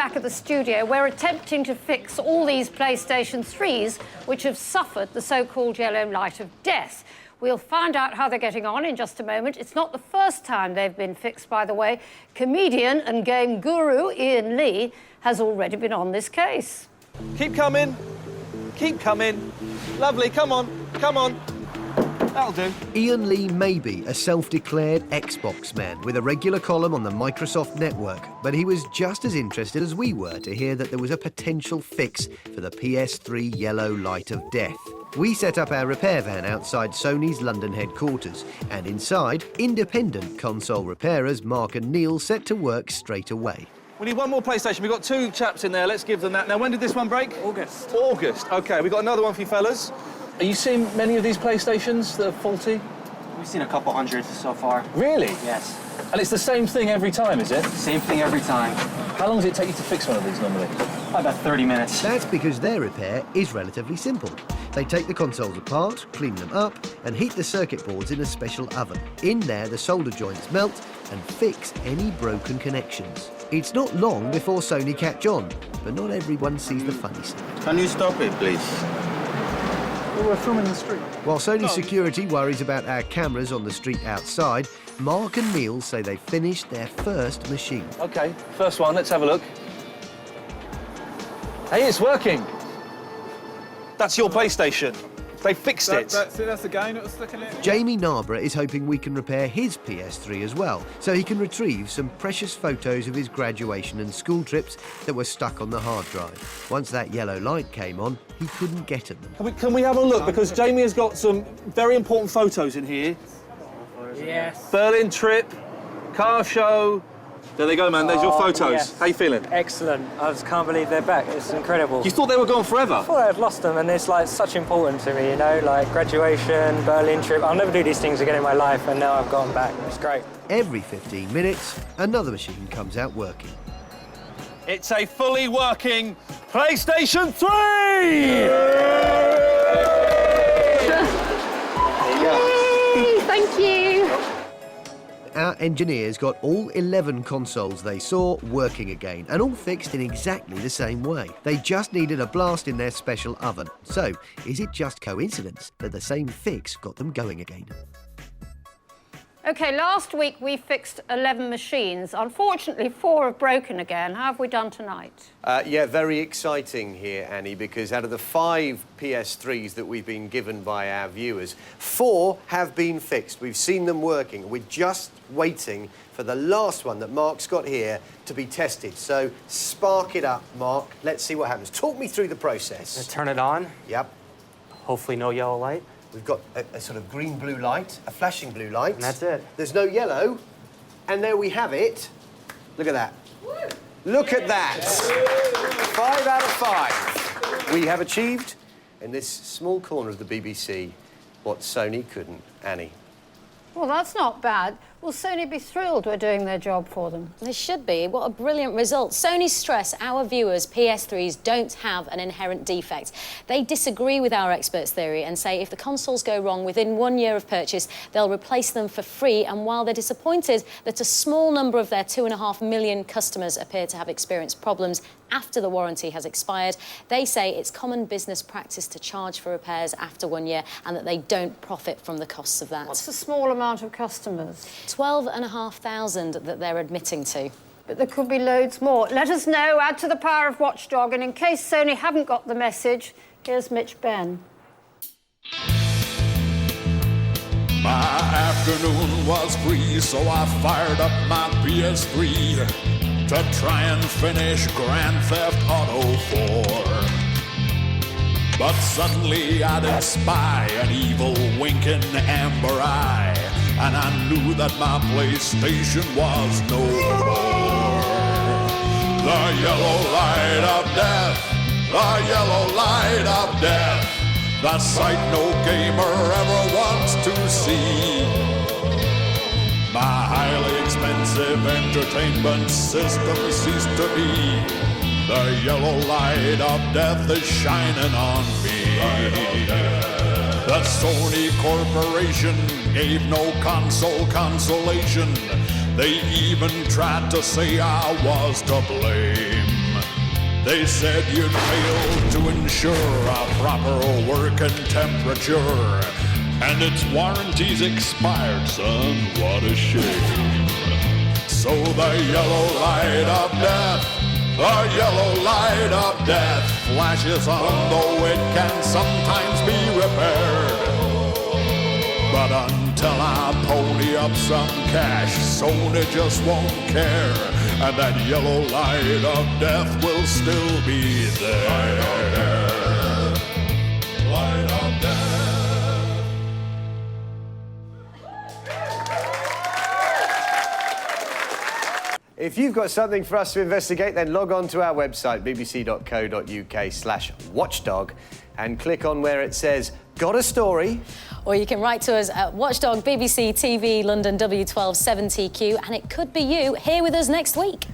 back at the studio. We're attempting to fix all these PlayStation 3s which have suffered the so-called yellow light of death. We'll find out how they're getting on in just a moment. It's not the first time they've been fixed, by the way. Comedian and game guru Ian Lee has already been on this case. Keep coming. Keep coming. Lovely, come on, come on. That'll do. Ian Lee may be a self-declared Xbox man with a regular column on the Microsoft network, but he was just as interested as we were to hear that there was a potential fix for the PS3 Yellow light of death. We set up our repair van outside Sony's London headquarters, and inside, independent console repairers Mark and Neil set to work straight away. We need one more PlayStation. We've got two chaps in there. Let's give them that. Now, when did this one break? August. August. OK, we've got another one for you fellas. Are you seeing many of these PlayStations that are faulty? We've seen a couple hundred so far. Really? Yes. And it's the same thing every time, is it? Same thing every time. How long does it take you to fix one of these normally? About 30 minutes. That's because their repair is relatively simple. They take the consoles apart, clean them up, and heat the circuit boards in a special oven. In there, the solder joints melt and fix any broken connections. It's not long before Sony catch on, but not everyone sees the funny side. Can you stop it, please? Well, we're filming in the street. While Sony security worries about our cameras on the street outside, Mark and Neil say they finished their first machine. OK, first one, let's have a look. Hey, it's working. That's your PlayStation. They fixed it. That's it, that's the game that was stuck in it. Jamie Narborough is hoping we can repair his PS3 as well, so he can retrieve some precious photos of his graduation and school trips that were stuck on the hard drive. Once that yellow light came on, he couldn't get at them. Can we have a look? Because Jamie has got some very important photos in here. Yes. Berlin trip, car show. There they go, man. There's your photos. Yes. How you feeling? Excellent. I just can't believe they're back. It's incredible. You thought they were gone forever? I thought I'd lost them, and it's like such important to me, you know, like graduation, Berlin trip. I'll never do these things again in my life, and now I've got them back. It's great. Every 15 minutes, another machine comes out working. It's a fully working PlayStation 3! There you go. Thank you. Our engineers got all 11 consoles they saw working again, and all fixed in exactly the same way. They just needed a blast in their special oven. So, is it just coincidence that the same fix got them going again? OK, last week we fixed 11 machines. Unfortunately, 4 have broken again. How have we done tonight? Yeah, very exciting here, Annie, because out of the 5 PS3s that we've been given by our viewers, 4 have been fixed. We've seen them working. We're just waiting for the last one that Mark's got here to be tested. So spark it up, Mark. Let's see what happens. Talk me through the process. Turn it on. Yep. Hopefully no yellow light. We've got a sort of green-blue light, a flashing blue light. And that's it. There's no yellow. And there we have it. Look at that. Look at that. 5 out of 5. We have achieved, in this small corner of the BBC, what Sony couldn't. Annie. Well, that's not bad. Will Sony be thrilled we're doing their job for them? They should be. What a brilliant result. Sony stress our viewers' PS3s don't have an inherent defect. They disagree with our experts' theory and say if the consoles go wrong within 1 year of purchase, they'll replace them for free. And while they're disappointed that a small number of their 2.5 million customers appear to have experienced problems after the warranty has expired, they say it's common business practice to charge for repairs after 1 year and that they don't profit from the costs of that. What's a small amount of customers? 12,500 that they're admitting to. But there could be loads more. Let us know, add to the power of Watchdog, and in case Sony haven't got the message, here's Mitch Benn. My afternoon was free, so I fired up my PS3 to try and finish Grand Theft Auto 4. But suddenly I did spy an evil winking amber eye, and I knew that my PlayStation was no more. The yellow light of death, the yellow light of death, the sight no gamer ever wants to see. My highly expensive entertainment system ceased to be. The yellow light of death is shining on me. The Sony Corporation gave no console consolation. They even tried to say I was to blame. They said you'd failed to ensure a proper working temperature, and its warranty's expired, son. What a shame. So the yellow light of death, the yellow light of death flashes on, though it can sometimes be repaired. But until I pony up some cash, Sony just won't care, and that yellow light of death will still be there. Light of death. If you've got something for us to investigate, then log on to our website, bbc.co.uk/watchdog, and click on where it says, got a story? Or you can write to us at Watchdog BBC TV London W127TQ, and it could be you here with us next week.